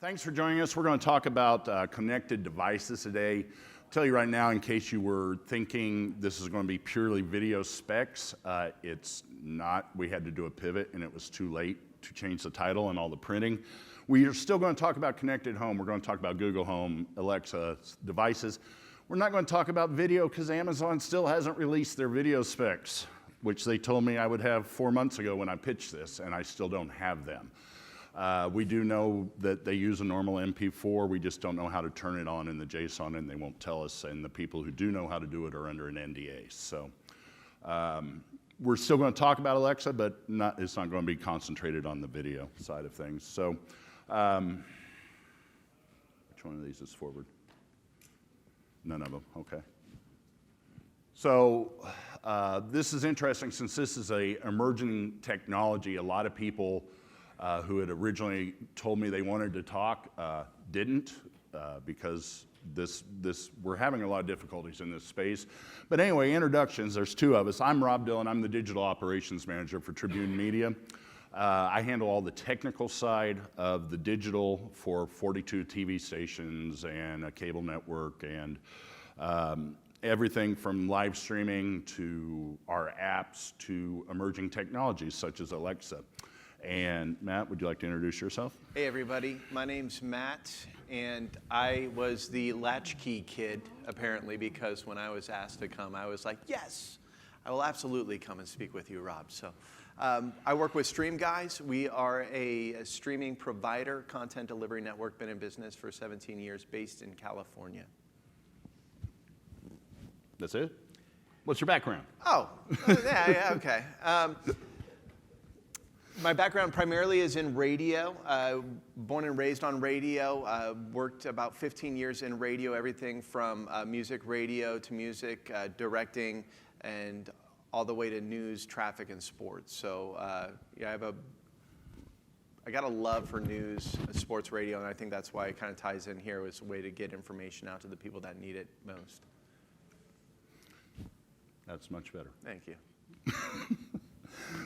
Thanks for joining us. We're going to talk about connected devices today. I'll tell you right now, in case you were thinking this is going to be purely video specs, it's not. We had to do a pivot, and it was too late to change the title and all the printing. We are still going to talk about connected home. We're going to talk about Google Home, Alexa devices. We're not going to talk about video because Amazon still hasn't released their video specs, which they told me I would have 4 months ago when I pitched this, and I still don't have them. We do know that they use a normal MP4. We just don't know how to turn it on in the JSON, and they won't tell us. And the people who do know how to do it are under an NDA. So we're still going to talk about Alexa, but it's not going to be concentrated on the video side of things. So which one of these is forward? None of them. Okay. So this is interesting since this is an emerging technology. A lot of people who had originally told me they wanted to talk didn't because we're having a lot of difficulties in this space. But anyway, introductions, there's two of us. I'm Rob Dillon, I'm the Digital Operations Manager for Tribune Media. I handle all the technical side of the digital for 42 TV stations and a cable network and everything from live streaming to our apps to emerging technologies such as Alexa. And Matt, would you like to introduce yourself? Hey everybody, my name's Matt, and I was the latchkey kid, apparently, because when I was asked to come, I was like, yes, I will absolutely come and speak with you, Rob. So I work with Stream Guys. We are a streaming provider, content delivery network, been in business for 17 years, based in California. That's it? What's your background? Oh, yeah, okay. My background primarily is in radio. Born and raised on radio. Worked about 15 years in radio, everything from music radio to music, directing, and all the way to news, traffic, and sports. So yeah, I got a love for news, sports radio, and I think that's why it kind of ties in here as a way to get information out to the people that need it most. That's much better. Thank you.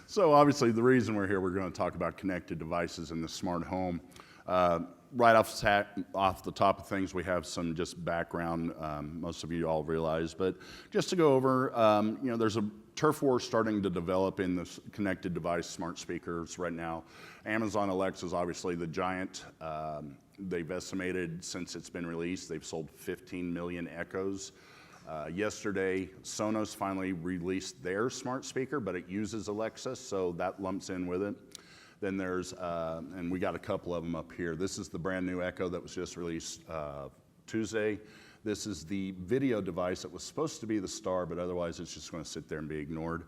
So obviously the reason we're here, we're going to talk about connected devices in the smart home. Right off the top of things, we have some just background, most of you all realize, but just to go over, there's a turf war starting to develop in the connected device smart speakers right now. Amazon Alexa is obviously the giant. They've estimated since it's been released, they've sold 15 million Echoes. Yesterday, Sonos finally released their smart speaker, but it uses Alexa, so that lumps in with it. Then there's, and we got a couple of them up here. This is the brand new Echo that was just released Tuesday. This is the video device that was supposed to be the star, but otherwise it's just going to sit there and be ignored.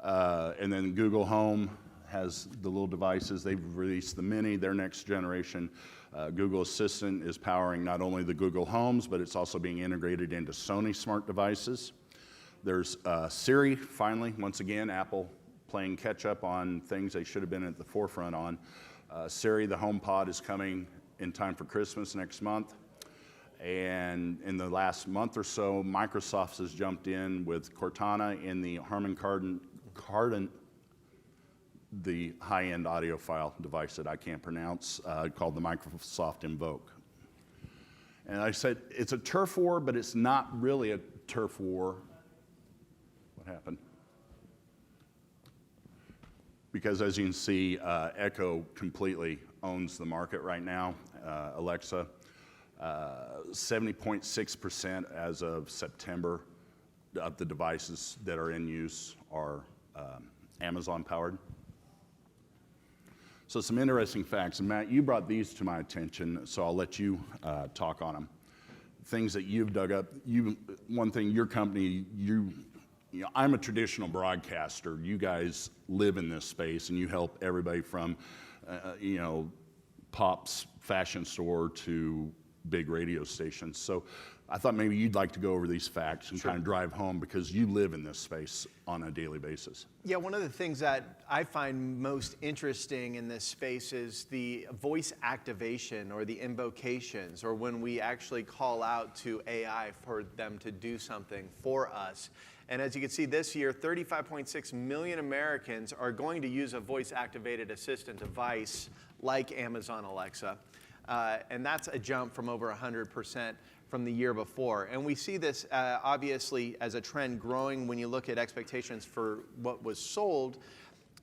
And then Google Home has the little devices. They've released the Mini, their next generation. Google Assistant is powering not only the Google Homes, but it's also being integrated into Sony smart devices. There's Siri, finally, once again, Apple playing catch up on things they should have been at the forefront on. Siri, the HomePod, is coming in time for Christmas next month. And in the last month or so, Microsoft has jumped in with Cortana in the Harman Kardon, the high-end audiophile device that I can't pronounce, called the Microsoft Invoke. And I said, it's a turf war, but it's not really a turf war. What happened? Because as you can see, Echo completely owns the market right now. Alexa, 70.6% as of September of the devices that are in use are Amazon powered. So some interesting facts, and Matt, you brought these to my attention, so I'll let you talk on them. Things that you've dug up. One thing, your company, I'm a traditional broadcaster. You guys live in this space, and you help everybody from, Pop's fashion store to big radio stations. So I thought maybe you'd like to go over these facts and Sure. kind of drive home because you live in this space on a daily basis. Yeah, one of the things that I find most interesting in this space is the voice activation or the invocations, or when we actually call out to AI for them to do something for us. And as you can see this year, 35.6 million Americans are going to use a voice-activated assistant device like Amazon Alexa. and that's a jump from over 100% from the year before. And we see this obviously as a trend growing when you look at expectations for what was sold.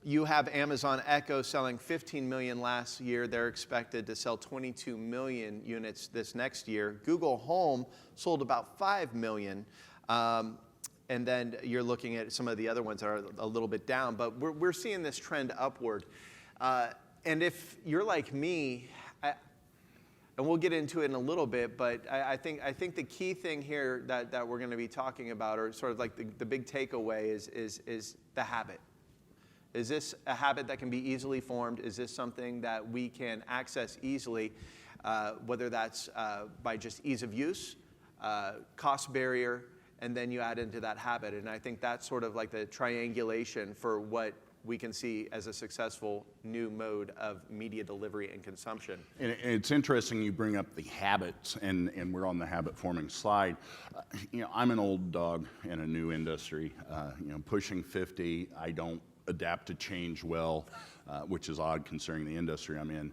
You have Amazon Echo selling 15 million last year. They're expected to sell 22 million units this next year. Google Home sold about 5 million. And then you're looking at some of the other ones that are a little bit down. But we're seeing this trend upward. And if you're like me, and we'll get into it in a little bit, but I think the key thing here that we're going to be talking about, or sort of like the big takeaway, is the habit. Is this a habit that can be easily formed? Is this something that we can access easily, whether that's by just ease of use, cost barrier, and then you add into that habit? And I think that's sort of like the triangulation for what we can see as a successful new mode of media delivery and consumption. And it's interesting you bring up the habits, and we're on the habit forming slide. I'm an old dog in a new industry. Pushing 50, I don't adapt to change well, which is odd considering the industry I'm in.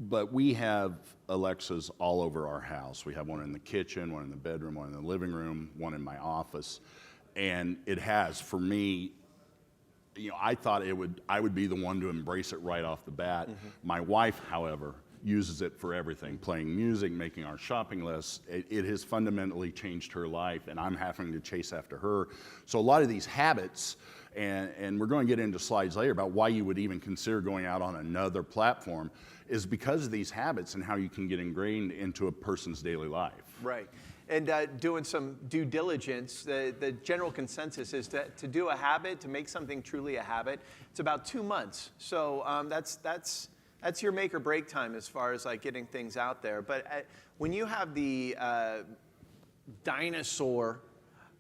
But we have Alexas all over our house. We have one in the kitchen, one in the bedroom, one in the living room, one in my office. And it has, for me, I thought I would be the one to embrace it right off the bat. Mm-hmm. My wife, however, uses it for everything, playing music, making our shopping lists. It has fundamentally changed her life, and I'm having to chase after her. So a lot of these habits, and we're going to get into slides later about why you would even consider going out on another platform, is because of these habits and how you can get ingrained into a person's daily life. Right. And doing some due diligence, the general consensus is to do a habit, to make something truly a habit, it's about 2 months. So that's your make or break time as far as like getting things out there. But when you have the dinosaur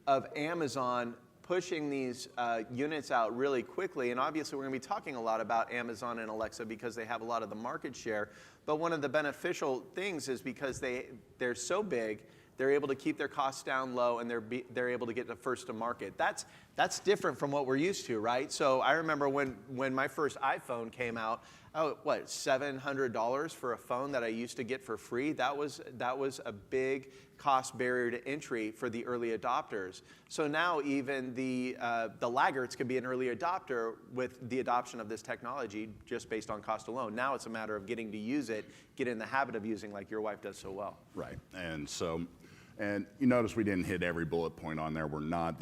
of Amazon pushing these units out really quickly, and obviously we're going to be talking a lot about Amazon and Alexa because they have a lot of the market share, but one of the beneficial things is because they're so big, they're able to keep their costs down low, and they're able to get the first to market. That's different from what we're used to, right? So I remember when my first iPhone came out, $700 for a phone that I used to get for free. That was a big cost barrier to entry for the early adopters. So now even the laggards can be an early adopter with the adoption of this technology just based on cost alone. Now it's a matter of getting to use it, get in the habit of using like your wife does so well. Right, and you notice we didn't hit every bullet point on there. We're not.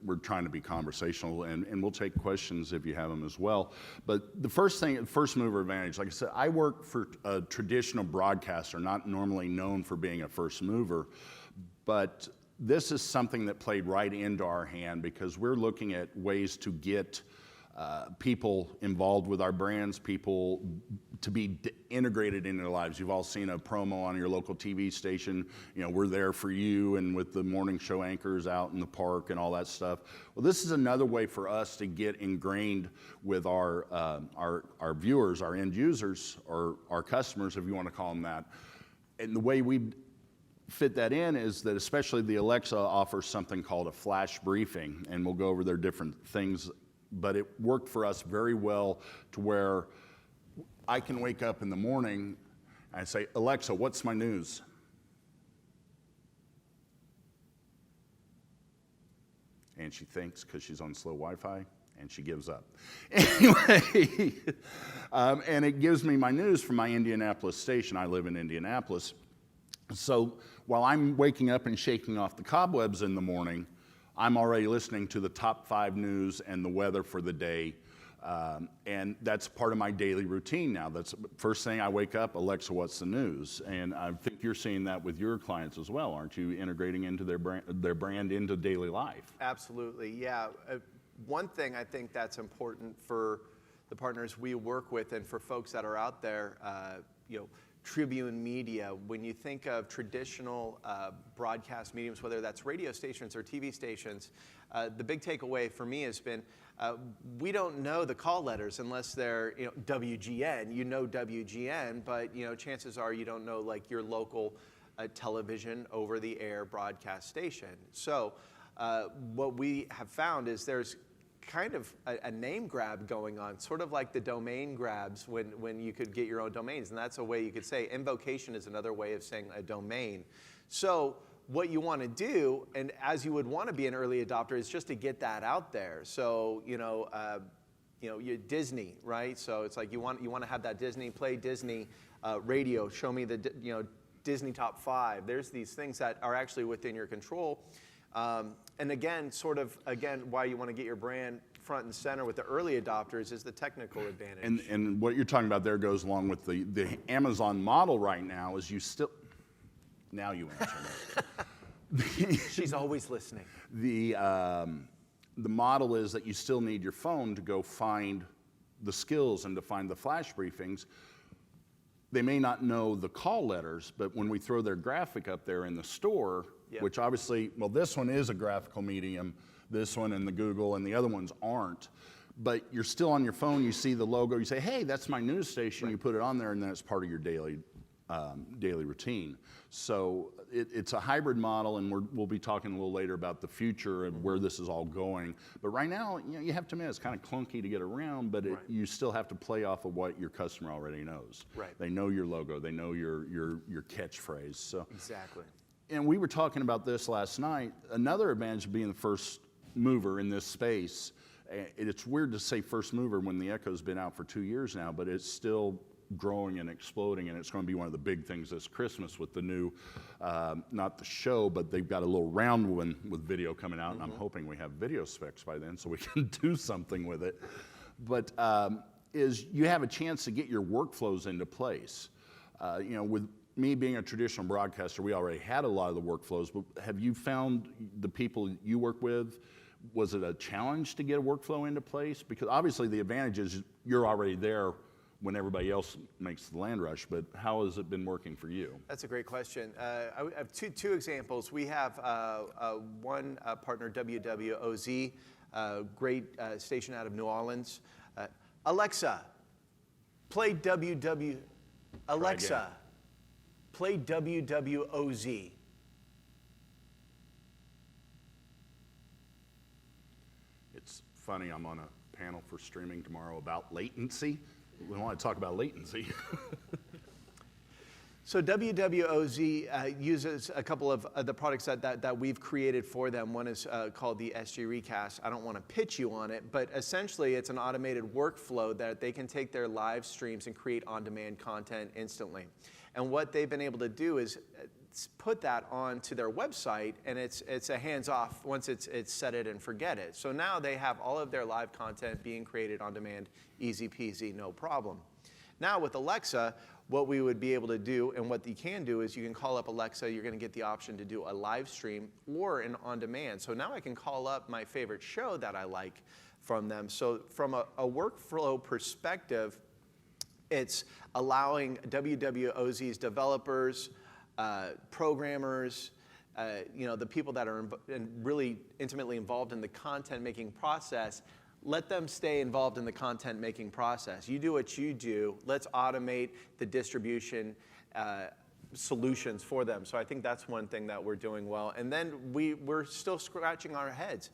We're trying to be conversational, and we'll take questions if you have them as well. But the first mover advantage, like I said, I work for a traditional broadcaster, not normally known for being a first mover, but this is something that played right into our hand because we're looking at ways to get people involved with our brands, people to be integrated into their lives. You've all seen a promo on your local TV station, we're there for you, and with the morning show anchors out in the park and all that stuff. Well, this is another way for us to get ingrained with our viewers, our end users, or our customers, if you want to call them that. And the way we fit that in is that especially the Alexa offers something called a flash briefing, and we'll go over their different things. But it worked for us very well to where I can wake up in the morning and say, Alexa, what's my news? And she thinks because she's on slow Wi-Fi, and she gives up. Anyway, and it gives me my news from my Indianapolis station. I live in Indianapolis. So while I'm waking up and shaking off the cobwebs in the morning, I'm already listening to the top 5 news and the weather for the day, and that's part of my daily routine now. That's the first thing I wake up, Alexa, what's the news? And I think you're seeing that with your clients as well, aren't you? Integrating into their brand into daily life. Absolutely, yeah. One thing I think that's important for the partners we work with and for folks that are out there, Tribune media, when you think of traditional broadcast mediums, whether that's radio stations or TV stations, the big takeaway for me has been we don't know the call letters unless they're WGN. You know WGN, but chances are you don't know like your local television over-the-air broadcast station. So what we have found is there's kind of a name grab going on, sort of like the domain grabs when you could get your own domains. And that's a way you could say invocation is another way of saying a domain. So what you want to do, and as you would want to be an early adopter, is just to get that out there. So, you're Disney, right? So it's like you want to have that Disney, play Disney radio, show me the Disney top 5. There's these things that are actually within your control. And again, why you want to get your brand front and center with the early adopters is the technical advantage. And what you're talking about there goes along with the Amazon model right now is now you answer me. She's always listening. The model is that you still need your phone to go find the skills and to find the flash briefings. They may not know the call letters, but when we throw their graphic up there in the store, Yep. which obviously, well, this one is a graphical medium, this one and the Google, and the other ones aren't. But you're still on your phone, you see the logo, you say, hey, that's my news station, you put it on there, and then it's part of your daily routine. So it's a hybrid model, and we'll be talking a little later about the future and where this is all going. But right now, you have to admit it's kind of clunky to get around, but you still have to play off of what your customer already knows. Right. They know your logo, they know your catchphrase. So Exactly. and we were talking about this last night. Another advantage of being the first mover in this space. It's weird to say first mover when the Echo's been out for 2 years now, but it's still growing and exploding, and it's going to be one of the big things this Christmas with the new, not the show, but they've got a little round one with video coming out, and I'm hoping we have video specs by then so we can do something with it. But is you have a chance to get your workflows into place. With me being a traditional broadcaster, we already had a lot of the workflows, but have you found the people you work with, was it a challenge to get a workflow into place? Because obviously the advantage is you're already there when everybody else makes the land rush, but how has it been working for you? That's a great question. I have two examples. We have one partner, WWOZ, great station out of New Orleans. Alexa, play Alexa, play WWOZ. It's funny, I'm on a panel for streaming tomorrow about latency. We want to talk about latency. So WWOZ uses a couple of the products that we've created for them. One is called the SG Recast. I don't want to pitch you on it, but essentially it's an automated workflow that they can take their live streams and create on-demand content instantly. And what they've been able to do is put that onto their website, and it's a hands-off. Once it's set it and forget it. So now they have all of their live content being created on demand, easy peasy, no problem. Now with Alexa, what we would be able to do, and what you can do, is you can call up Alexa. You're going to get the option to do a live stream or an on-demand. So now I can call up my favorite show that I like from them. So from a workflow perspective, it's allowing WWOZ's developers, programmers, the people that are really intimately involved in the content making process, let them stay involved in the content making process. You do what you do. Let's automate the distribution solutions for them. So I think that's one thing that we're doing well. And then we're still scratching our heads.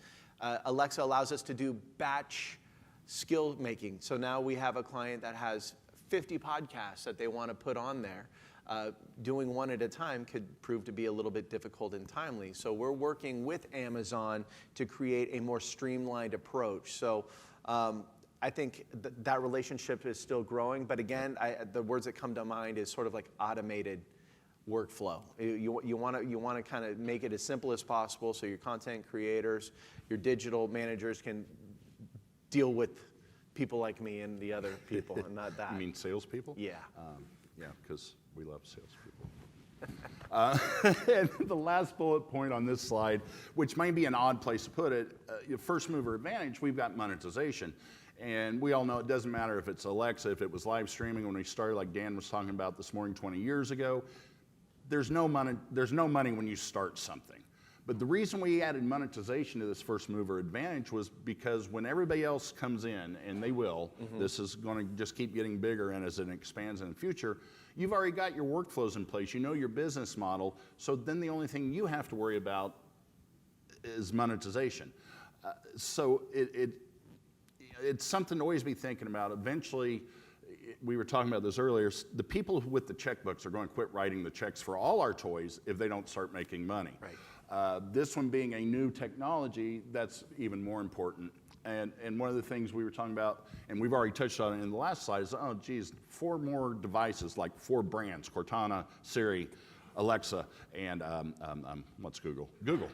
Alexa allows us to do batch skill making. So now we have a client that has 50 podcasts that they want to put on there. Doing one at a time could prove to be a little bit difficult and timely. So we're working with Amazon to create a more streamlined approach. So I think that relationship is still growing. But again, the words that come to mind is sort of like automated workflow. You want to kind of make it as simple as possible so your content creators, your digital managers can deal with people like me and the other people and not that. You mean salespeople? Yeah. Yeah, because we love salespeople. And the last bullet point on this slide, which may be an odd place to put it, first mover advantage, we've got monetization. And we all know it doesn't matter if it's Alexa, if it was live streaming when we started, like Dan was talking about this morning 20 years ago. There's no money when you start something. But the reason we added monetization to this first mover advantage was because when everybody else comes in, and they will, this is going to just keep getting bigger, and as it expands in the future, you've already got your workflows in place, you know your business model, so then the only thing you have to worry about is monetization. So it's something to always be thinking about. Eventually, we were talking about this earlier, the people with the checkbooks are going to quit writing the checks for all our toys if they don't start making money. Right. This one being a new technology, that's even more important. And one of the things we were talking about, and we've already touched on it in the last slide, is, oh geez, 4 more devices, like 4 brands, Cortana, Siri, Alexa, and what's Google? Google.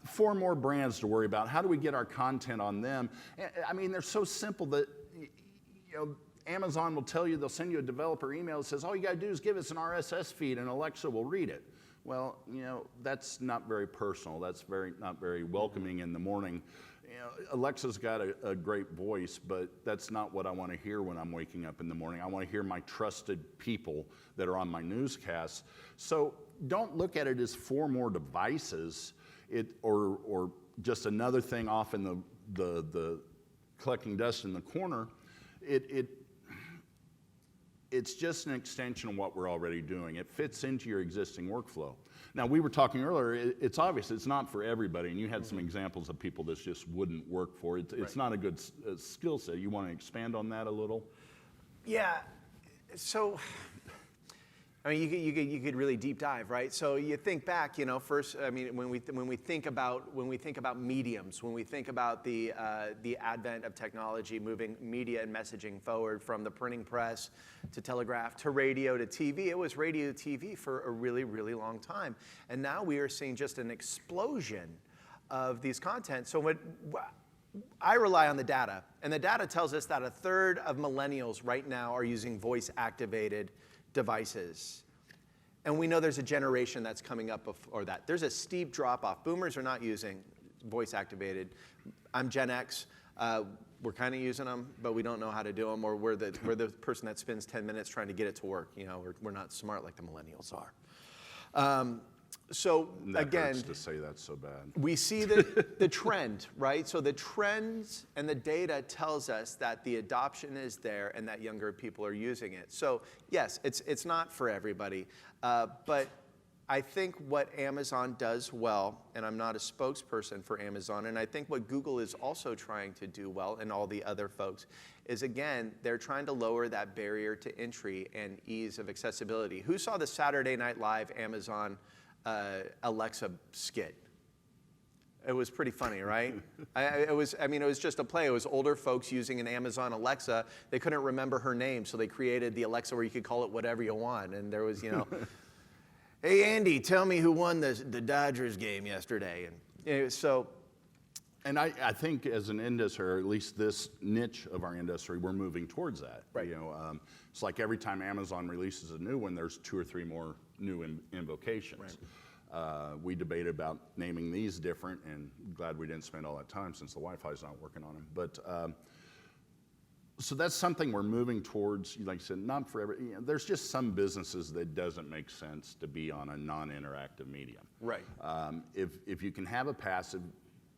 4 more brands to worry about. How do we get our content on them? I mean, they're so simple that, you know, Amazon will tell you, they'll send you a developer email that says, all you got to do is give us an RSS feed and Alexa will read it. Well, you know, that's not very personal. That's not very welcoming in the morning. You know, Alexa's got a great voice, but that's not what I want to hear when I'm waking up in the morning. I want to hear my trusted people that are on my newscasts. So don't look at it as 4 more devices, or just another thing off in the collecting dust in the corner. It's just an extension of what we're already doing. It fits into your existing workflow. Now, we were talking earlier, it's obvious it's not for everybody, and you had some examples of people this just wouldn't work for. It's not a good skill set. You want to expand on that a little? Yeah, so, I mean, you could really deep dive, right? So you think back, you know, first, I mean, when we think about mediums, when we think about the advent of technology, moving media and messaging forward from the printing press to telegraph to radio to TV, it was radio to TV for a really, really long time, and now we are seeing just an explosion of these content. So I rely on the data, and the data tells us that 1/3 of millennials right now are using voice-activated devices. And we know there's a generation that's coming up before that. There's a steep drop-off. Boomers are not using voice-activated. I'm Gen X. We're kind of using them, but we don't know how to do them, or we're the person that spends 10 minutes trying to get it to work. You know, we're not smart like the millennials are. So that again, hurts to say that so bad. we see the trend, right? So the trends and the data tells us that the adoption is there and that younger people are using it. So yes, it's not for everybody, but I think what Amazon does well, and I'm not a spokesperson for Amazon, and I think what Google is also trying to do well, and all the other folks, is again, they're trying to lower that barrier to entry and ease of accessibility. Who saw the Saturday Night Live Amazon Alexa skit? It was pretty funny, right? It was just a play. It was older folks using an Amazon Alexa. They couldn't remember her name, so they created the Alexa where you could call it whatever you want. And there was, you know, hey, Andy, tell me who won the Dodgers game yesterday. And so, and I think as an industry, or at least this niche of our industry, we're moving towards that. Right. You know, it's like every time Amazon releases a new one, there's 2 or 3 more new invocations. Right. We debated about naming these different, and I'm glad we didn't spend all that time since the Wi-Fi's not working on them. But so that's something we're moving towards. Like I said, not for every. You know, there's just some businesses that doesn't make sense to be on a non-interactive medium. Right. If you can have a passive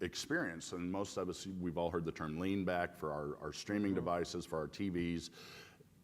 experience, and most of us, we've all heard the term lean back for our streaming devices, for our TVs.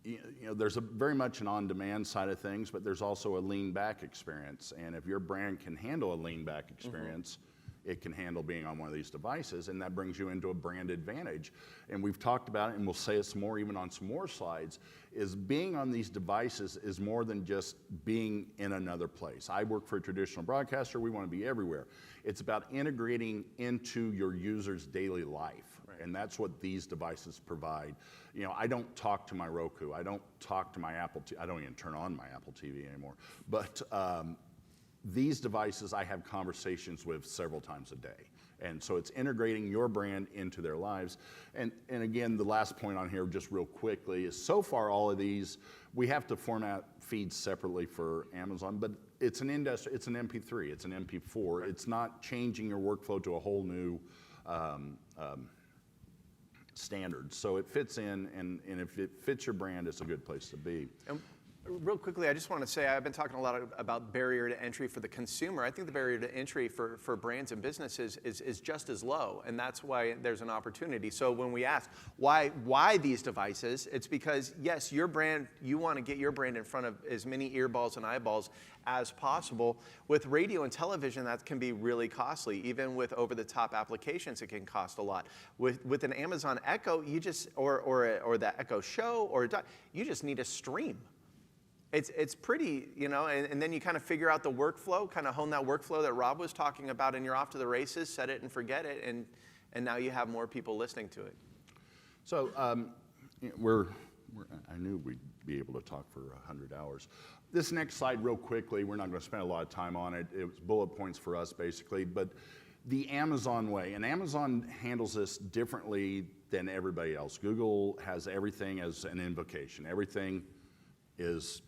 You know, there's very much an on-demand side of things, but there's also a lean back experience. And if your brand can handle a lean back experience, it can handle being on one of these devices, and that brings you into a brand advantage. And we've talked about it, and we'll say it some more, even on some more slides, is being on these devices is more than just being in another place. I work for a traditional broadcaster. We want to be everywhere. It's about integrating into your user's daily life. And that's what these devices provide. You know, I don't talk to my Roku. I don't talk to my Apple TV. I don't even turn on my Apple TV anymore. But these devices I have conversations with several times a day. And so it's integrating your brand into their lives. And again, the last point on here, just real quickly, is so far all of these, we have to format feeds separately for Amazon, but it's an industry, it's an MP3, it's an MP4. Right. It's not changing your workflow to a whole new standard. So it fits in, and if it fits your brand, it's a good place to be. Real quickly, I just want to say I've been talking a lot about barrier to entry for the consumer. I think the barrier to entry for brands and businesses is just as low, and that's why there's an opportunity. So when we ask why these devices, it's because, yes, your brand, you want to get your brand in front of as many earballs and eyeballs as possible. With radio and television, that can be really costly. Even with over-the-top applications, it can cost a lot. With an Amazon Echo, you just or the Echo Show you just need a stream. It's pretty, and then you kind of figure out the workflow, kind of hone that workflow that Rob was talking about, and you're off to the races, set it and forget it, and now you have more people listening to it. So I knew we'd be able to talk for 100 hours. This next slide, real quickly, we're not going to spend a lot of time on it. It was bullet points for us, basically, but the Amazon way, and Amazon handles this differently than everybody else. Google has everything as an invocation. Everything is,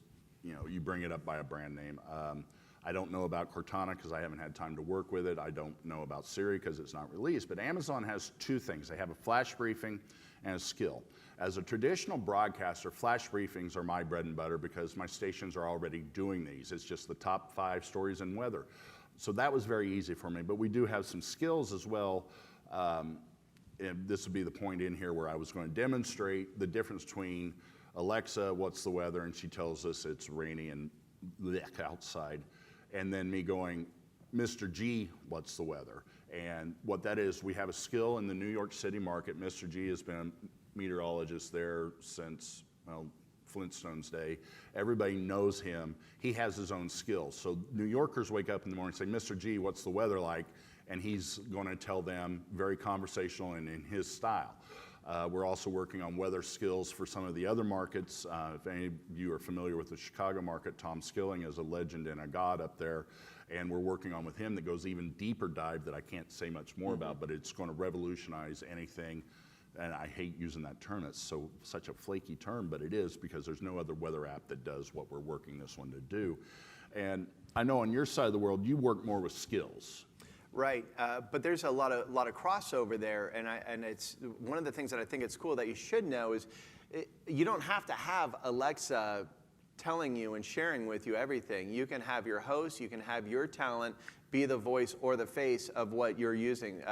you bring it up by a brand name. I don't know about Cortana because I haven't had time to work with it. I don't know about Siri because it's not released. But Amazon has two things. They have a flash briefing and a skill. As a traditional broadcaster, flash briefings are my bread and butter because my stations are already doing these. It's just the top 5 stories in weather. So that was very easy for me. But we do have some skills as well. And this would be the point in here where I was going to demonstrate the difference between Alexa, what's the weather? And she tells us it's rainy and outside. And then me going, Mr. G, what's the weather? And what that is, we have a skill in the New York City market. Mr. G has been a meteorologist there since, Flintstone's day. Everybody knows him. He has his own skills. So New Yorkers wake up in the morning and say, Mr. G, what's the weather like? And he's going to tell them very conversational and in his style. We're also working on weather skills for some of the other markets. If any of you are familiar with the Chicago market, Tom Skilling is a legend and a god up there. And we're working on with him that goes even deeper dive that I can't say much more about, but it's going to revolutionize anything. And I hate using that term. It's such a flaky term, but it is because there's no other weather app that does what we're working this one to do. And I know on your side of the world, you work more with skills. Right, but there's a lot of crossover there, and it's one of the things that I think it's cool that you should know is you don't have to have Alexa telling you and sharing with you everything. You can have your host, you can have your talent be the voice or the face of what you're using.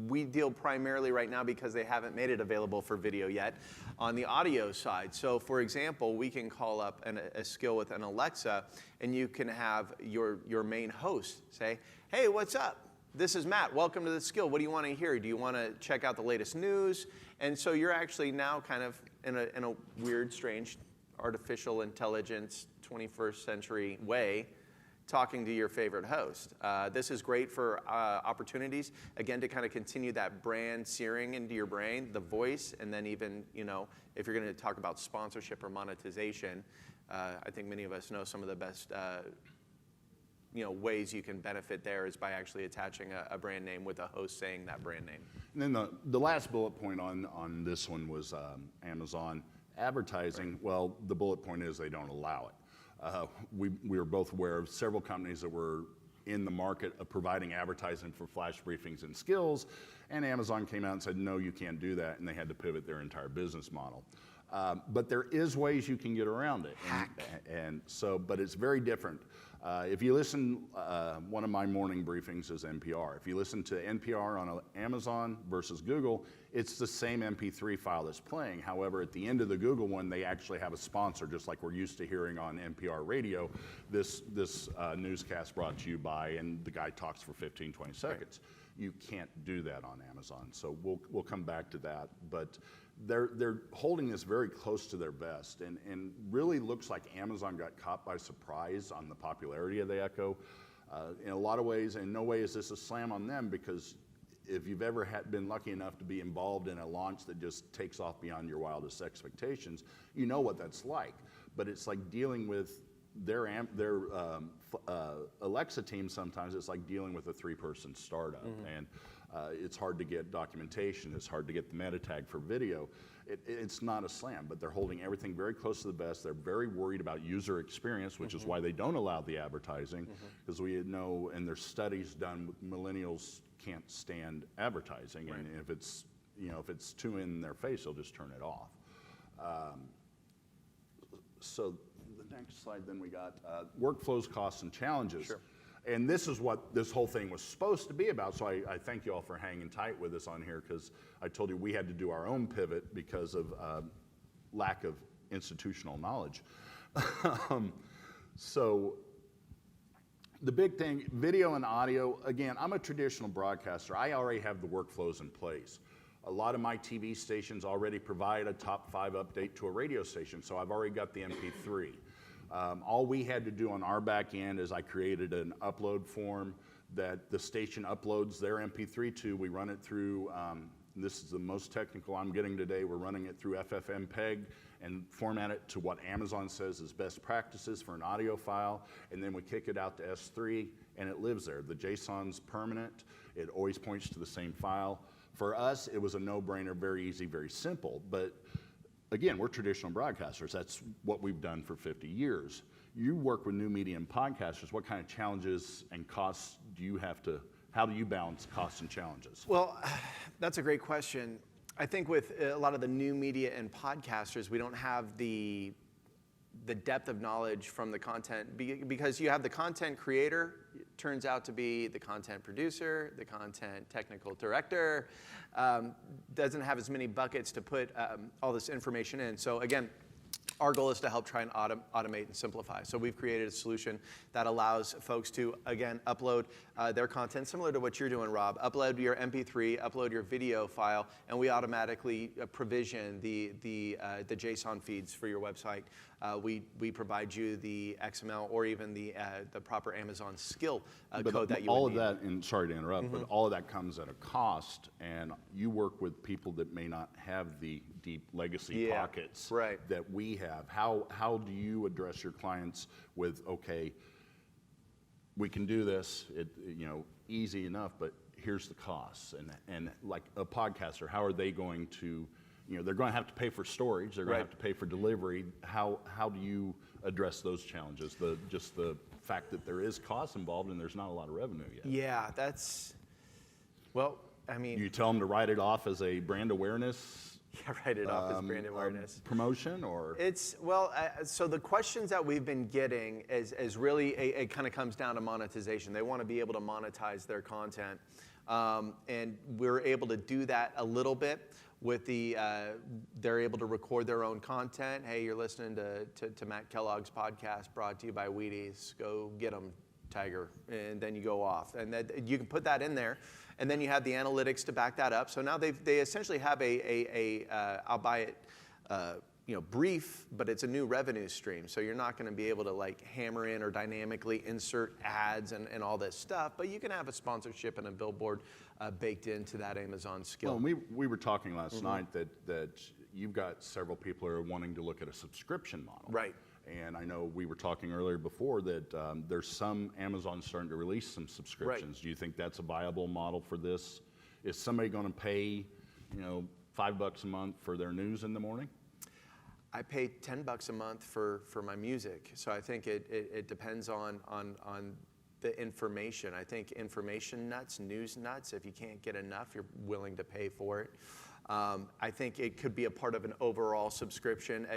We deal primarily right now because they haven't made it available for video yet on the audio side. So for example, we can call up a skill with an Alexa and you can have your main host say, hey, what's up? This is Matt. Welcome to the skill. What do you want to hear? Do you want to check out the latest news? And so you're actually now kind of in a weird, strange, artificial intelligence, 21st century way talking to your favorite host. This is great for opportunities, again, to kind of continue that brand searing into your brain, the voice, and then even, if you're going to talk about sponsorship or monetization, I think many of us know some of the best ways you can benefit there is by actually attaching a brand name with a host saying that brand name. And then the last bullet point on this one was Amazon advertising. Right. Well, the bullet point is they don't allow it. We are both aware of several companies that were in the market of providing advertising for flash briefings and skills, and Amazon came out and said, no, you can't do that, and they had to pivot their entire business model. But there is ways you can get around it. But it's very different. If you listen, one of my morning briefings is NPR. If you listen to NPR on Amazon versus Google, it's the same MP3 file that's playing. However, at the end of the Google one, they actually have a sponsor, just like we're used to hearing on NPR radio. This newscast brought to you by, and the guy talks for 15, 20 seconds. Right. You can't do that on Amazon. So we'll come back to that. But they're holding this very close to their vest, and really looks like Amazon got caught by surprise on the popularity of the Echo. In a lot of ways, in no way is this a slam on them, because if you've ever been lucky enough to be involved in a launch that just takes off beyond your wildest expectations, you know what that's like. But it's like dealing with their Alexa team. Sometimes it's like dealing with a 3-person startup. Mm-hmm. And it's hard to get documentation. It's hard to get the meta tag for video. It's not a slam, but they're holding everything very close to the vest. They're very worried about user experience, which is why they don't allow the advertising, because we know, and there's studies done, millennials can't stand advertising, right. And if it's too in their face, they'll just turn it off. So next slide, then we got workflows, costs, and challenges. Sure. And this is what this whole thing was supposed to be about, so I thank you all for hanging tight with us on here, because I told you we had to do our own pivot because of lack of institutional knowledge. So the big thing, video and audio, again, I'm a traditional broadcaster. I already have the workflows in place. A lot of my TV stations already provide a top 5 update to a radio station, so I've already got the MP3. All we had to do on our back end is I created an upload form that the station uploads their MP3 to. We run it through, this is the most technical I'm getting today, we're running it through FFmpeg and format it to what Amazon says is best practices for an audio file, and then we kick it out to S3, and it lives there. The JSON's permanent, it always points to the same file. For us, it was a no-brainer, very easy, very simple, but again, we're traditional broadcasters. That's what we've done for 50 years. You work with new media and podcasters. What kind of challenges and costs do you have to, how do you balance costs and challenges? Well, that's a great question. I think with a lot of the new media and podcasters, we don't have the depth of knowledge from the content, because you have the content creator, it turns out to be the content producer, the content technical director, doesn't have as many buckets to put all this information in. So again, our goal is to help try and automate and simplify. So we've created a solution that allows folks to, again, upload their content, similar to what you're doing, Rob. Upload your MP3, upload your video file, and we automatically provision the JSON feeds for your website. We provide you the XML or even the proper Amazon skill code that you all would of need. that, and sorry to interrupt, but all of that comes at a cost, and you work with people that may not have the deep legacy pockets that we have. How do you address your clients with, okay, we can do this, easy enough, but here's the costs, and like a podcaster, how are they going to, they're going to have to pay for storage, they're going to have to pay for delivery. How do you address those challenges? Just the fact that there is cost involved and there's not a lot of revenue yet. Yeah, that's, well, I mean. You tell them to write it off as a brand awareness. Yeah, write it off as brand awareness. Promotion, or? It's, well, so the questions that we've been getting is really, it kind of comes down to monetization. They want to be able to monetize their content. And we're able to do that a little bit with they're able to record their own content. Hey, you're listening to Matt Kellogg's podcast brought to you by Wheaties. Go get them, Tiger. And then you go off. And you can put that in there. And then you have the analytics to back that up. So now they essentially have I'll buy it, brief, but it's a new revenue stream. So you're not going to be able to like hammer in or dynamically insert ads and all this stuff. But you can have a sponsorship and a billboard baked into that Amazon skill. Well, we were talking last night that you've got several people who are wanting to look at a subscription model. Right. And I know we were talking earlier before that there's some Amazon starting to release some subscriptions. Right. Do you think that's a viable model for this? Is somebody going to pay, $5 a month for their news in the morning? I pay $10 a month for my music. So I think it depends on the information. I think information nuts, news nuts. If you can't get enough, you're willing to pay for it. I think it could be a part of an overall subscription.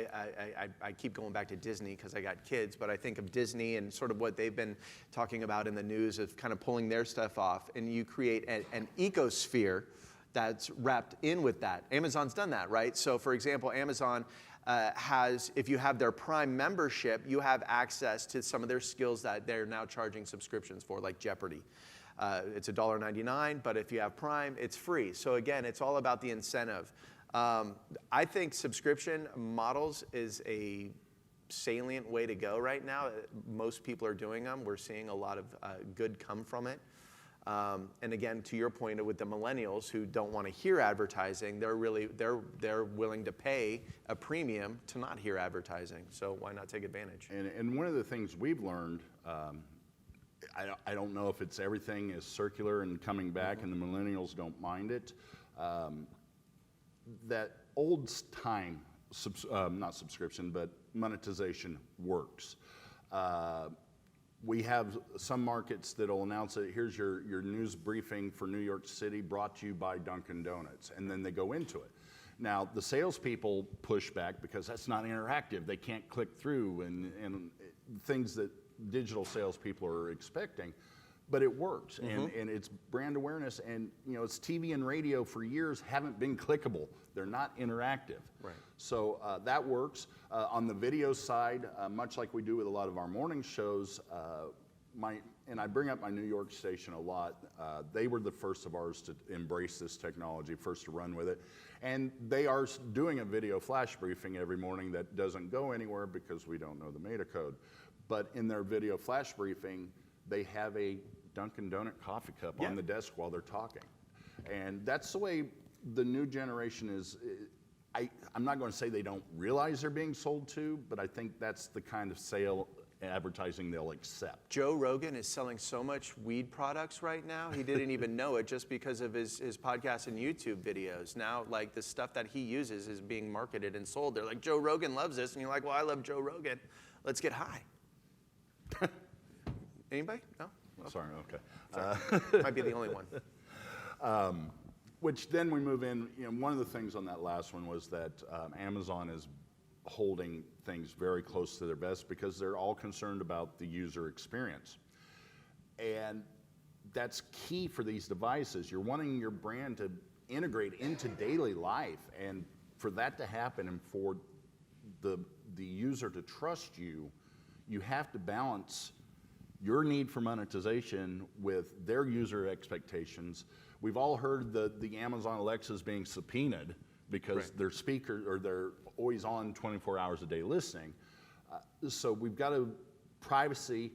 I keep going back to Disney because I got kids, but I think of Disney and sort of what they've been talking about in the news of kind of pulling their stuff off, and you create an ecosphere that's wrapped in with that. Amazon's done that, right? So for example, Amazon has, if you have their Prime membership, you have access to some of their skills that they're now charging subscriptions for, like Jeopardy. It's $1.99, but if you have Prime, it's free. So again, it's all about the incentive. I think subscription models is a salient way to go right now. Most people are doing them. We're seeing a lot of good come from it. And again, to your point with the millennials who don't want to hear advertising, they're willing to pay a premium to not hear advertising. So why not take advantage? And one of the things we've learned, I don't know if it's everything is circular and coming back and the millennials don't mind it, that old time, not subscription, but monetization works. We have some markets that will announce that here's your news briefing for New York City brought to you by Dunkin' Donuts, and then they go into it. Now, the salespeople push back because that's not interactive. They can't click through and things that digital salespeople are expecting. But it works, and it's brand awareness, and it's TV and radio for years haven't been clickable. They're not interactive. Right. So that works. On the video side, much like we do with a lot of our morning shows, and I bring up my New York station a lot. They were the first of ours to embrace this technology, first to run with it. And they are doing a video flash briefing every morning that doesn't go anywhere because we don't know the meta code. But in their video flash briefing, they have a Dunkin' Donut coffee cup on the desk while they're talking. And that's the way the new generation is. I'm not going to say they don't realize they're being sold to, but I think that's the kind of sale advertising they'll accept. Joe Rogan is selling so much weed products right now, he didn't even know it just because of his podcasts and YouTube videos. Now, like, the stuff that he uses is being marketed and sold. They're like, Joe Rogan loves this. And you're like, well, I love Joe Rogan. Let's get high. Anybody? No? Okay. Sorry, okay. Sorry. Might be the only one. Which then we move in, one of the things on that last one was that Amazon is holding things very close to their vest because they're all concerned about the user experience. And that's key for these devices. You're wanting your brand to integrate into daily life, and for that to happen and for the user to trust you, you have to balance your need for monetization with their user expectations. We've all heard the Amazon Alexas being subpoenaed because their speaker, or they're always on 24 hours a day listening. So we've got privacy.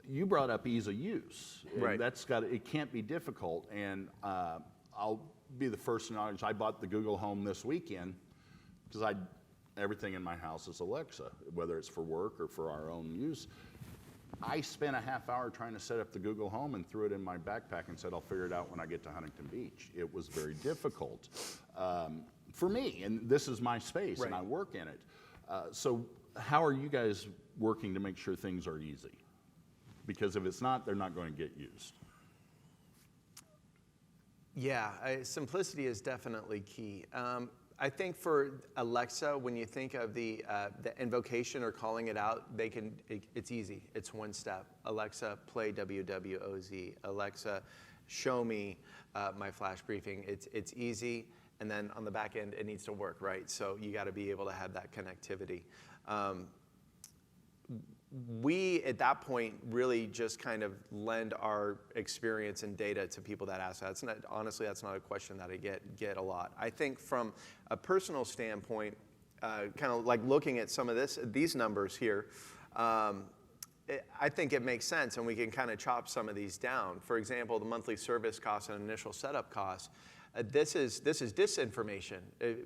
You brought up ease of use. And it can't be difficult. And I'll be the first to acknowledge I bought the Google Home this weekend because everything in my house is Alexa, whether it's for work or for our own use. I spent a half hour trying to set up the Google Home and threw it in my backpack and said, I'll figure it out when I get to Huntington Beach. It was very difficult for me, and this is my space, and I work in it. So how are you guys working to make sure things are easy? Because if it's not, they're not going to get used. Yeah, simplicity is definitely key. I think for Alexa, when you think of the invocation or calling it out, it's easy. It's one step. Alexa, play WWOZ. Alexa, show me my flash briefing. It's easy, and then on the back end, it needs to work, right? So you got to be able to have that connectivity. We, at that point, really just kind of lend our experience and data to people that ask that. Honestly, that's not a question that I get a lot. I think from a personal standpoint, kind of like looking at some of these numbers here, I think it makes sense, and we can kind of chop some of these down. For example, the monthly service costs and initial setup costs. This is disinformation.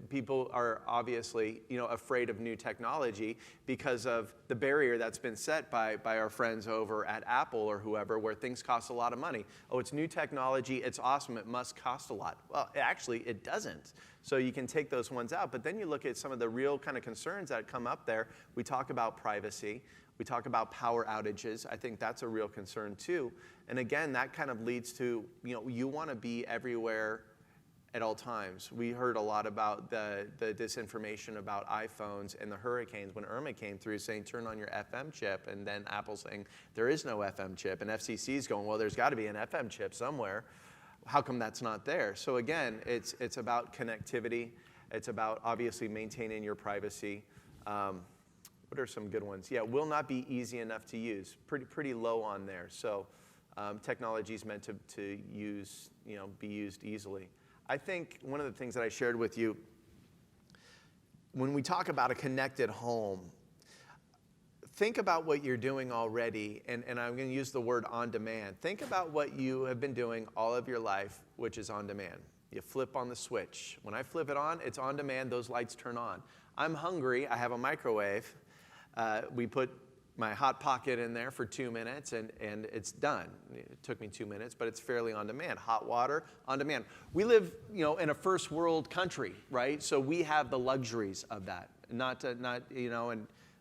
People are obviously, afraid of new technology because of the barrier that's been set by our friends over at Apple or whoever, where things cost a lot of money. Oh, it's new technology. It's awesome. It must cost a lot. Well, actually, it doesn't. So you can take those ones out. But then you look at some of the real kind of concerns that come up there. We talk about privacy. We talk about power outages. I think that's a real concern too. And again, that kind of leads to, you want to be everywhere at all times. We heard a lot about the disinformation about iPhones and the hurricanes when Irma came through saying, turn on your FM chip, and then Apple saying, there is no FM chip, and FCC's going, well, there's got to be an FM chip somewhere. How come that's not there? So again, it's about connectivity. It's about obviously maintaining your privacy. What are some good ones? Yeah, will not be easy enough to use. Pretty low on there. So technology is meant to use, be used easily. I think one of the things that I shared with you, when we talk about a connected home, think about what you're doing already, and I'm going to use the word on demand. Think about what you have been doing all of your life, which is on demand. You flip on the switch. When I flip it on, it's on demand. Those lights turn on. I'm hungry. I have a microwave. We put my Hot Pocket in there for 2 minutes, and it's done. It took me 2 minutes, but it's fairly on demand. Hot water, on demand. We live, in a first world country, right? So we have the luxuries of that. And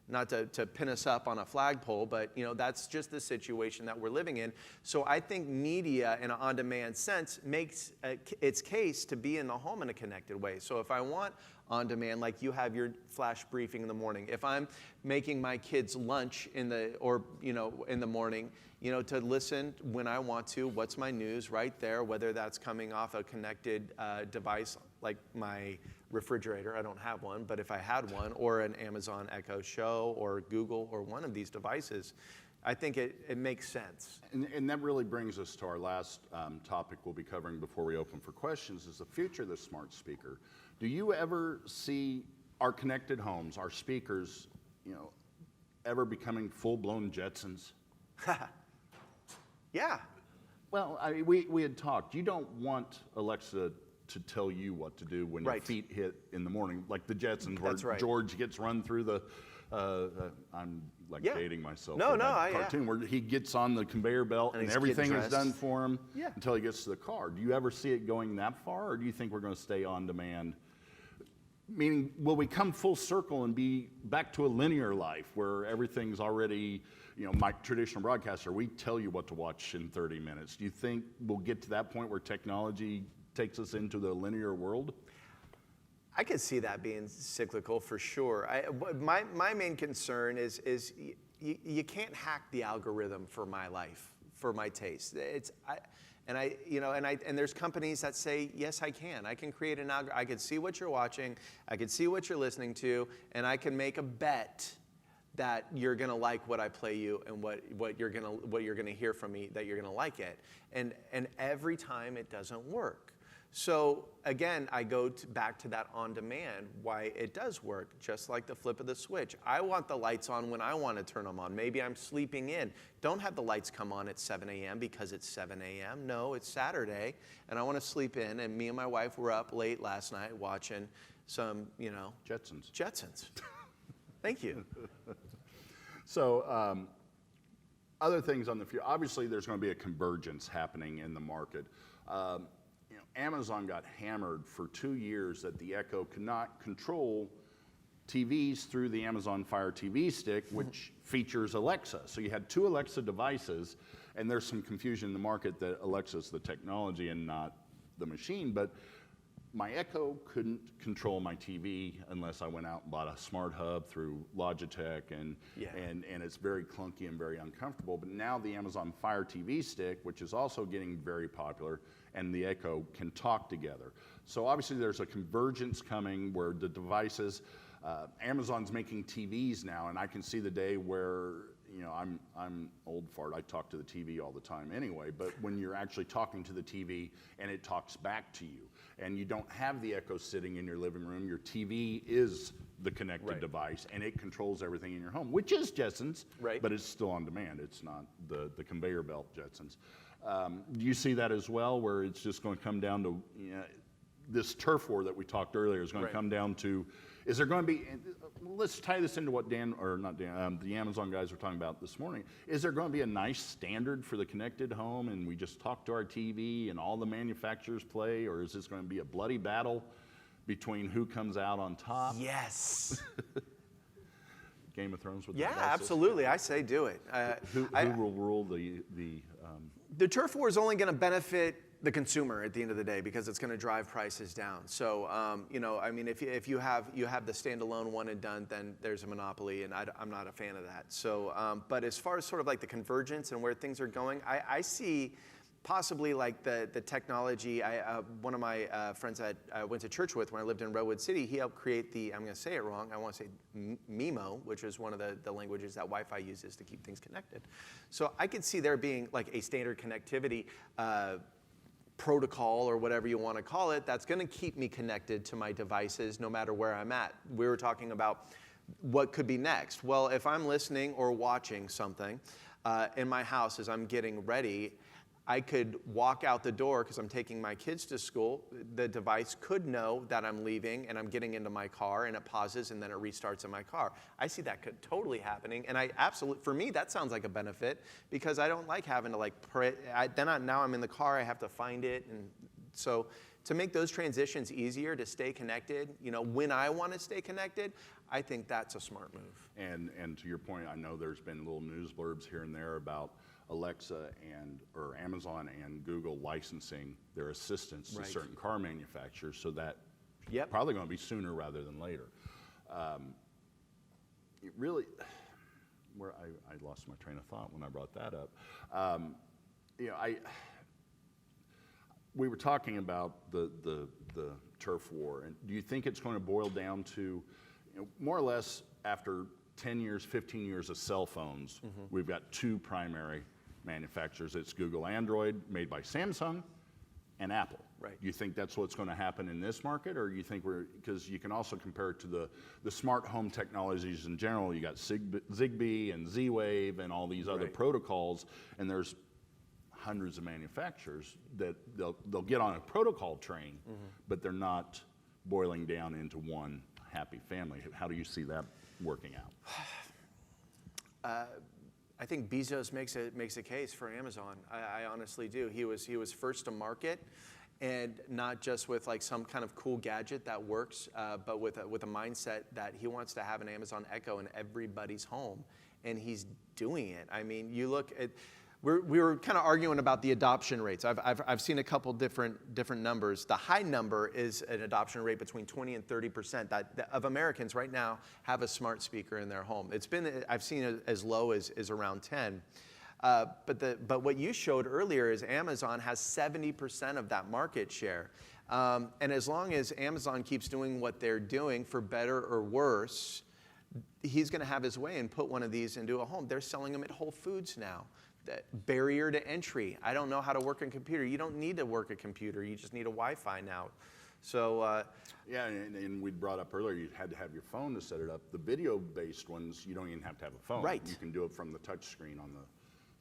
not to pin us up on a flagpole, but that's just the situation that we're living in. So I think media in an on-demand sense makes its case to be in the home in a connected way. So if I want on-demand, like you have your flash briefing in the morning, if I'm making my kids lunch in the morning, to listen when I want to, what's my news right there, whether that's coming off a connected device like my refrigerator, I don't have one, but if I had one, or an Amazon Echo Show or Google or one of these devices, I think it makes sense. And that really brings us to our last topic we'll be covering before we open for questions, is the future of the smart speaker. Do you ever see our connected homes, our speakers, ever becoming full-blown Jetsons? Yeah. Well, we had talked. You don't want Alexa to tell you what to do when your feet hit in the morning, like the Jetsons, where George gets run through the. I'm dating myself. No, cartoon where he gets on the conveyor belt and everything is done for him until he gets to the car. Do you ever see it going that far, or do you think we're going to stay on demand? Meaning, will we come full circle and be back to a linear life where everything's already, my traditional broadcaster, we tell you what to watch in 30 minutes. Do you think we'll get to that point where technology takes us into the linear world? I could see that being cyclical for sure. My main concern is you can't hack the algorithm for my life, for my taste. And there's companies that say, yes, I can. I can create an algorithm. I can see what you're watching. I can see what you're listening to, and I can make a bet that you're gonna like what I play you and what you're gonna hear from me, that you're gonna like it. And every time it doesn't work. So again, I go back to that on demand, why it does work, just like the flip of the switch. I want the lights on when I want to turn them on. Maybe I'm sleeping in. Don't have the lights come on at 7 a.m. because it's 7 a.m. No, it's Saturday, and I want to sleep in, and me and my wife were up late last night watching some, Jetsons. Thank you. So other things on the future, obviously there's going to be a convergence happening in the market. Amazon got hammered for 2 years that the Echo could not control TVs through the Amazon Fire TV stick, which features Alexa. So you had 2 Alexa devices, and there's some confusion in the market that Alexa's the technology and not the machine. But my Echo couldn't control my TV unless I went out and bought a smart hub through Logitech, and it's very clunky and very uncomfortable. But now the Amazon Fire TV stick, which is also getting very popular, and the Echo can talk together. So obviously there's a convergence coming where the devices, Amazon's making TVs now, and I can see the day where, I'm old fart, I talk to the TV all the time anyway, but when you're actually talking to the TV and it talks back to you, and you don't have the Echo sitting in your living room, your TV is the connected device, and it controls everything in your home, which is Jetsons, but it's still on demand. It's not the conveyor belt Jetsons. Do you see that as well, where it's just going to come down to this turf war that we talked earlier is going to come down to, is there going to be, let's tie this into what the Amazon guys were talking about this morning. Is there going to be a nice standard for the connected home and we just talk to our TV and all the manufacturers play, or is this going to be a bloody battle between who comes out on top? Yes. Game of Thrones with the devices? Absolutely. I say do it. Who will rule the turf war is only going to benefit the consumer at the end of the day because it's going to drive prices down. So, if you have the standalone one and done, then there's a monopoly, and I'm not a fan of that. So, but as far as sort of like the convergence and where things are going, I see possibly like the technology. One of my friends that I went to church with when I lived in Redwood City, he helped create I'm going to say it wrong, I want to say MIMO, which is one of the languages that Wi-Fi uses to keep things connected. So I could see there being like a standard connectivity protocol or whatever you want to call it that's going to keep me connected to my devices no matter where I'm at. We were talking about what could be next. Well, if I'm listening or watching something in my house as I'm getting ready, I could walk out the door because I'm taking my kids to school. The device could know that I'm leaving and I'm getting into my car, and it pauses and then it restarts in my car. I see that could totally happening, and for me, that sounds like a benefit because I don't like having to now I'm in the car, I have to find it and So to make those transitions easier to stay connected, when I want to stay connected, I think that's a smart move. And to your point, I know there's been little news blurbs here and there about Alexa or Amazon and Google licensing their assistants to certain car manufacturers, so that probably going to be sooner rather than later. It really, I lost my train of thought when I brought that up. We were talking about the turf war, and do you think it's going to boil down to, more or less after 10 years, 15 years of cell phones, we've got two primary manufacturers. It's Google Android, made by Samsung, and Apple. Right. Do you think that's what's going to happen in this market, or do you think because you can also compare it to the smart home technologies in general. You got Zigbee and Z-Wave and all these other protocols, and there's hundreds of manufacturers that they'll get on a protocol train, but they're not boiling down into one happy family. How do you see that working out? I think Bezos makes a case for Amazon. I honestly do. He was first to market, and not just with like some kind of cool gadget that works, but with a mindset that he wants to have an Amazon Echo in everybody's home, and he's doing it. I mean, you look at. We were kind of arguing about the adoption rates. I've seen a couple different numbers. The high number is an adoption rate between 20 and 30% of Americans right now have a smart speaker in their home. I've seen it as low as around 10. But what you showed earlier is Amazon has 70% of that market share. And as long as Amazon keeps doing what they're doing, for better or worse, he's going to have his way and put one of these into a home. They're selling them at Whole Foods now. Barrier to entry. I don't know how to work a computer. You don't need to work a computer. You just need a Wi-Fi now. So yeah, and we brought up earlier you had to have your phone to set it up. The video-based ones, you don't even have to have a phone. Right. You can do it from the touch screen on the.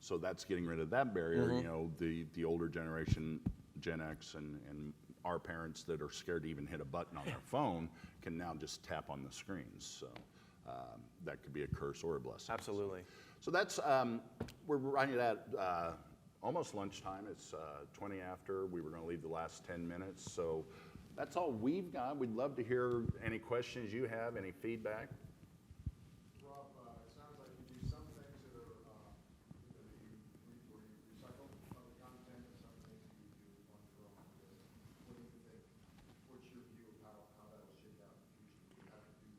So that's getting rid of that barrier. The older generation, Gen X, and our parents that are scared to even hit a button on their phone can now just tap on the screens. So that could be a curse or a blessing. absolutely. So that's, we're running at almost lunchtime. It's 20 after. We were going to leave the last 10 minutes. So that's all we've got. We'd love to hear any questions you have, any feedback. Rob, it sounds like you do some things that are, where you recycle some of the content and some things you do on your own. What do you think? What's your view of how that will shake out in the future? What you have to do?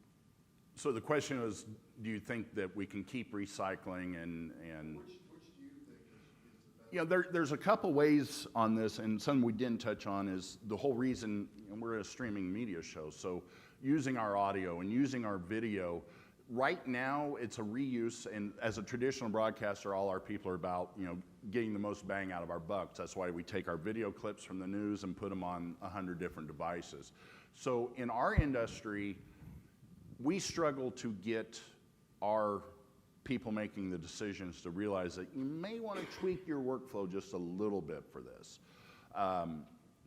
So the question is, do you think that we can keep recycling and Which do you think is the best? there's a couple ways on this, and something we didn't touch on is the whole reason, and we're a streaming media show, so using our audio and using our video, right now it's a reuse, and as a traditional broadcaster, all our people are about, getting the most bang out of our bucks. That's why we take our video clips from the news and put them on 100 different devices. So in our industry, we struggle to get our people making the decisions to realize that you may want to tweak your workflow just a little bit for this.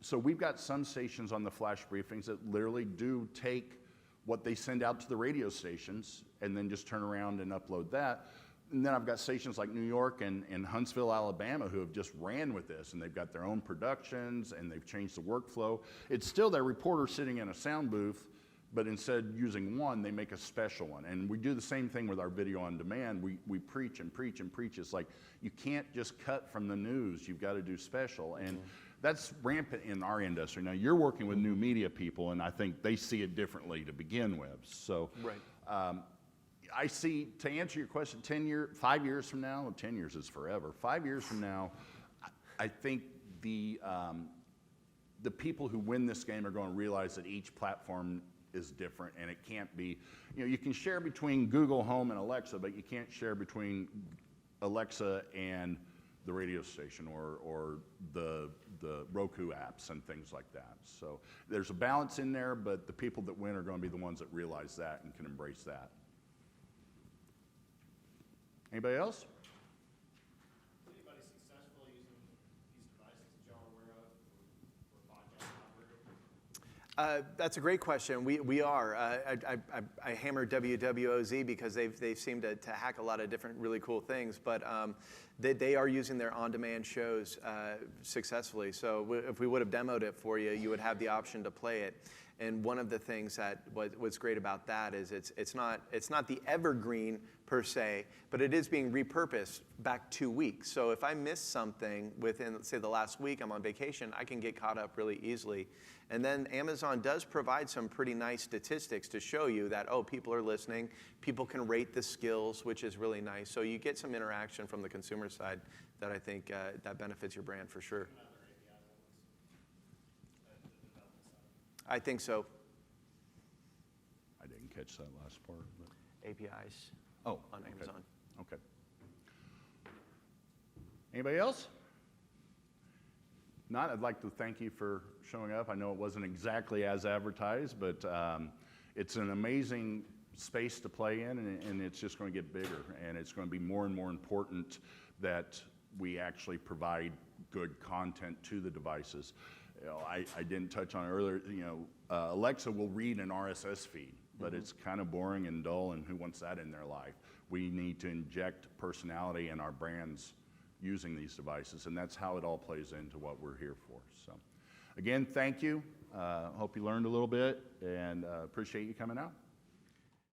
So we've got some stations on the flash briefings that literally do take what they send out to the radio stations and then just turn around and upload that. And then I've got stations like New York and Huntsville, Alabama, who have just ran with this, and they've got their own productions and they've changed the workflow. It's still their reporter sitting in a sound booth, but instead of using one, they make a special one. And we do the same thing with our video on demand. We preach and preach and preach. It's like, you can't just cut from the news. You've got to do special. And that's rampant in our industry. Now, you're working with new media people, and I think they see it differently to begin with. So I see, to answer your question, 5 years from now, well, 10 years is forever. 5 years from now, I think the people who win this game are going to realize that each platform is different, and it can't be, you can share between Google Home and Alexa, but you can't share between Alexa and the radio station or the Roku apps and things like that. So there's a balance in there, but the people that win are going to be the ones that realize that and can embrace that. Anybody else? Anybody successful using these devices that y'all are aware of for podcast operator? That's a great question. We are. I hammer WWOZ because they've seemed to hack a lot of different really cool things, but they are using their on-demand shows successfully. So if we would have demoed it for you, you would have the option to play it. And one of the things that what's great about that is it's not the evergreen per se, but it is being repurposed back 2 weeks. So if I miss something within, let's say, the last week, I'm on vacation, I can get caught up really easily. And then Amazon does provide some pretty nice statistics to show you that, oh, people are listening, people can rate the skills, which is really nice. So you get some interaction from the consumer side that I think that benefits your brand for sure. I think so. I didn't catch that last part. But. APIs Oh, on okay. Amazon. Okay. Anybody else? Not, I'd like to thank you for showing up. I know it wasn't exactly as advertised, but it's an amazing space to play in, and it's just going to get bigger, and it's going to be more and more important that we actually provide good content to the devices. You know, I didn't touch on it earlier. You know, Alexa will read an RSS feed, but it's kind of boring and dull, and who wants that in their life? We need to inject personality in our brands using these devices, and that's how it all plays into what we're here for. So, again, thank you. Hope you learned a little bit, and appreciate you coming out.